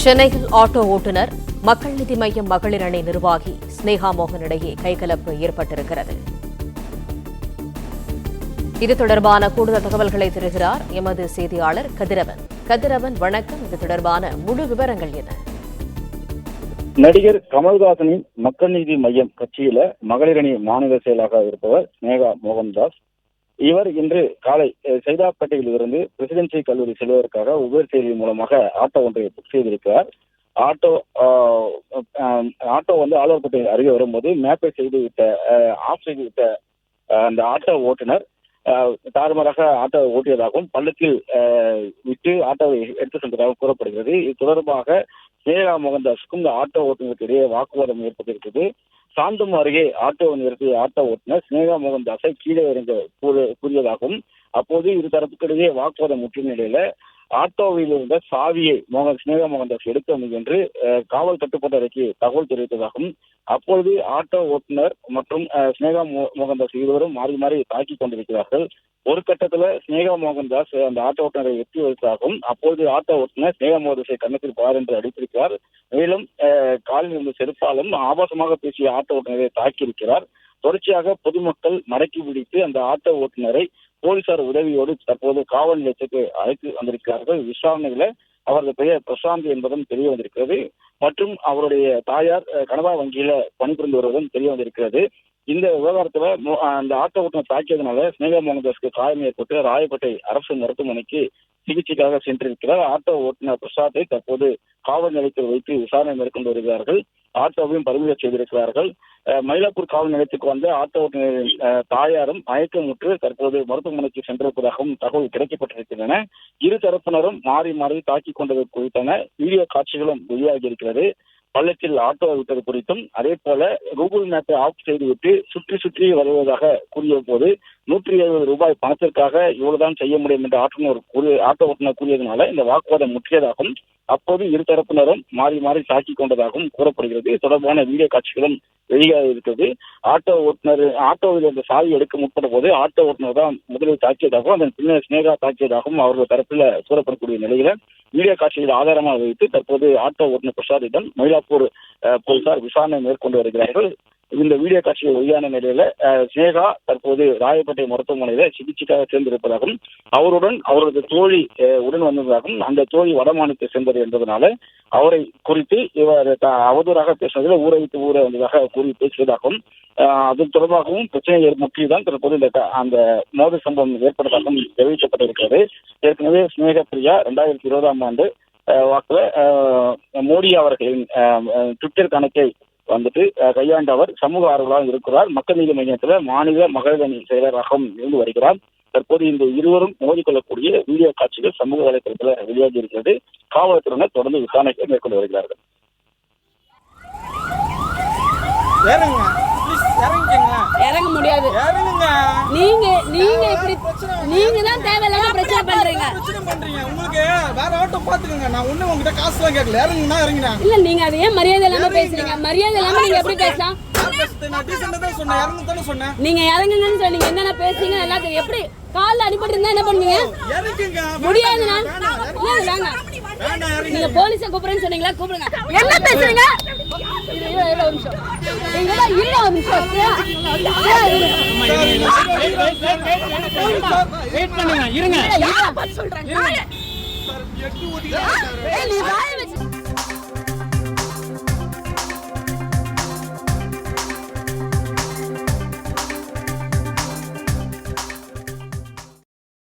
சென்னையில் ஆட்டோ ஓட்டுநர் மக்கள் நீதி மய்யம் மகளிர் அணி நிர்வாகி ஸ்னேகா மோகன் இடையே கைகலப்பு ஏற்பட்டிருக்கிறது. இது தொடர்பான கூடுதல் தகவல்களை தருகிறார் எமது செய்தியாளர் கதிரவன். கதிரவன், வணக்கம். இது தொடர்பான முழு விவரங்கள் என்ன? நடிகர் கமல்ஹாசனின் மக்கள் நீதி மய்யம் கட்சியில மகளிர் அணி மாநில செயலாளராக இருப்பவர் ஸ்னேகா மோகன்தாஸ். இவர் இன்று காலை சைதாப்பேட்டையில் இருந்து பிரசிடென்சி கல்லூரி செல்வதற்காக உபேர் செயலி மூலமாக ஆட்டோ ஒன்றை புக் செய்திருக்கிறார். ஆட்டோ ஆலோர்பேட்டை அருகே வரும்போது மேப்பை ஆஃப் செய்துவிட்ட அந்த ஆட்டோ ஓட்டுநர் தாறுமாறாக ஆட்டோ ஓட்டியதாகவும் பள்ளத்தில் விட்டு ஆட்டோவை எடுத்து சென்றதாகவும் கூறப்படுகிறது. இது தொடர்பாக ஸ்னேகா மோகன்தாஸுக்கும் இந்த ஆட்டோ ஓட்டுநருக்கு இடையே வாக்குவாதம் ஏற்பட்டிருக்கிறது. சாந்தம் அருகே ஆட்டோவை நிறுத்திய ஆட்டோ ஓட்டுநர் ஸ்னேகா மோகன்தாஸை கீழே இறங்க கூறியதாகவும் அப்போது இரு தரப்புக்கிடையே வாக்குவாதம் முற்றிய நிலையில ஆட்டோவில் இருந்த சாவியை ஸ்னேகா மோகன்தாஸ் எடுக்க முயன்று காவல் கட்டுப்பாட்டு அறைக்கு தகவல் தெரிவித்ததாகவும் அப்பொழுது ஆட்டோ ஓட்டுநர் மற்றும் ஸ்னேகா மோகன்தாஸ் இருவரும் மாறி மாறி தாக்கிக் கொண்டிருக்கிறார்கள். ஒரு கட்டத்துல ஸ்னேகா மோகன்தாஸ் அந்த ஆட்டோ ஓட்டுநரை எட்டி வைத்ததாகவும் அப்போது ஆட்டோ ஓட்டுநர் ஸ்னேகா மோகன்தாஸை கன்னத்தில் பார் என்று அடித்திருக்கிறார். மேலும் காலில் இருந்த செருப்பாலும் ஆபாசமாக பேசிய ஆட்டோ ஓட்டுநரை தாக்கியிருக்கிறார். தொடர்ச்சியாக பொதுமக்கள் மடக்கி பிடித்து அந்த ஆட்டோ ஓட்டுநரை போலீசார் உதவியோடு தற்போது காவல் நிலையத்துக்கு அழைத்து வந்திருக்கிறார்கள். விசாரணையில அவரது பெயர் பிரசாந்த் என்பதும் தெரிய வந்திருக்கிறது. மற்றும் அவருடைய தாயார் கனரா வங்கியில பணிபுரிந்து வருவதும் தெரிய வந்திருக்கிறது. இந்த விவகாரத்துல அந்த ஆட்டோ ஓட்டுநர் தாக்கியதுனால ஸ்னேகா மோகன்தாஸ்க்கு காயம் ஏற்பட்டு ராயப்பேட்டை அரசு மருத்துவமனைக்கு சிகிச்சைக்காக சென்றிருக்கிறார். ஆட்டோ ஓட்டுநர் பிரசாத்தை தற்போது காவல் நிலையத்தில் வைத்து விசாரணை மேற்கொண்டு வருகிறார்கள். ஆட்டோவையும் பறிமுதல் செய்திருக்கிறார்கள். மயிலாப்பூர் காவல் நிலையத்துக்கு வந்த ஆட்டோ ஓட்டுநரின் தாயாரும் மயக்கமுற்று தற்போது மருத்துவமனைக்கு சென்றிருப்பதாகவும் தகவல் கிடைக்கப்பட்டிருக்கின்றன. இரு தரப்பினரும் மாறி மாறி தாக்கிக் கொண்டது குறித்தான வீடியோ காட்சிகளும் வெளியாகி இருக்கிறது. பள்ளத்தில் ஆட்டோ விட்டது குறித்தும் அதே போல கூகுள் மேப்பை ஆஃப் செய்துவிட்டு சுற்றி சுற்றி வருவதாக கூறிய போது 170 ரூபாய் பணத்திற்காக இவ்வளவுதான் செய்ய முடியும் என்று ஆட்டோ ஓட்டுநர் கூறியதனால இந்த வாக்குவாதம் முற்றியதாகவும் அப்போது இரு தரப்பினரும் மாறி மாறி தாக்கிக் கொண்டதாகவும் கூறப்படுகிறது. தொடர்பான வீடியோ காட்சிகளும் வெளியாக இருக்கிறது. ஆட்டோவில் இருந்த சாவி எடுக்க முற்பட்ட போது ஆட்டோ ஓட்டுநர் தான் முதலில் தாக்கியதாகவும் அதன் பின்னர் ஸ்னேகா தாக்கியதாகவும் அவர்கள் தரப்பில் கூறப்படக்கூடிய நிலையில வீடியோ காட்சிகள் ஆதாரமாக வைத்து தற்போது ஆட்டோ ஓட்டுநர் பிரசாத்திடம் மயிலாப்பூர் போலீசார் விசாரணை மேற்கொண்டு வருகிறார்கள். இந்த வீடியோ காட்சிகள் வெளியான நிலையில ஸ்னேகா தற்போது ராயப்பேட்டை மருத்துவமனையில சிகிச்சைக்காக சேர்ந்திருப்பதாகவும் அவரது தோழி உடன் வந்ததாகவும் அந்த தோழி வடமாநிலத்தை சேர்ந்தது என்பதனால அவரை குறித்து இவர் அவதூறாக பேசுவதில் ஊரை விட்டு ஊரை வந்ததாக கூறி பேசியதாகவும் அது தொடர்பாகவும் பிரச்சனை முற்றியதான் தற்போது அந்த மோதல் சம்பவம் ஏற்பட்டதாகவும் தெரிவிக்கப்பட்டிருக்கிறது. ஏற்கனவே ஸ்னேகா பிரியா 2020ஆம் ஆண்டு வாக்குல மோடி அவர்களின் ட்விட்டர் கணக்கை கையாண்ட அவர் சமூக ஆர்வலராக இருக்கிறார். மக்கள் நீதி மையத்தில் மாநில மகளிர் அணி செயலராகவும் இருந்து வருகிறார். தற்போது இந்த இருவரும் மோதிக்கொள்ளக்கூடிய வீடியோ காட்சிகள் சமூக வலைதளத்தில் வெளியாகி இருக்கிறது. காவல்துறையினர் தொடர்ந்து விசாரணைகளை மேற்கொண்டு வருகிறார்கள். இறங்க முடியாது. நீங்க தான் தேவையில்லாம பிரச்சனை பண்றீங்க. உங்களுக்கு வேற ஆட்டோ பாத்துக்கங்க. நான் ஒண்ணு உங்ககிட்ட காசுலாம் கேட்கல. இறங்குனா இறங்குனா. இல்ல நீங்க அதை ஏன் மரியாதை இல்லாம பேசுறீங்க? மரியாதை இல்லாம நீங்க எப்படி பேசலாம்? நான் டீசென்ட்டா தான் சொன்னேன். இறங்கு தான சொன்னேன். நீங்க இறங்குங்கன்னு சொன்னீங்க. என்னென்ன பேசுறீங்க எல்லாத்தையும் எப்படி கால்ல அடிபட்டு இருந்தா என்ன பண்ணுவீங்க? இறங்குங்க. முடியாது. நான் வாங்க. நீங்க போலீஸை கூப்பிடுறேன்னு சொன்னீங்களா? கூப்பிடுங்க. என்ன பேசுறீங்க? ஒரு நிமிஷம். வெயிட் பண்ணுங்க. இருங்க. சொல்றேன்.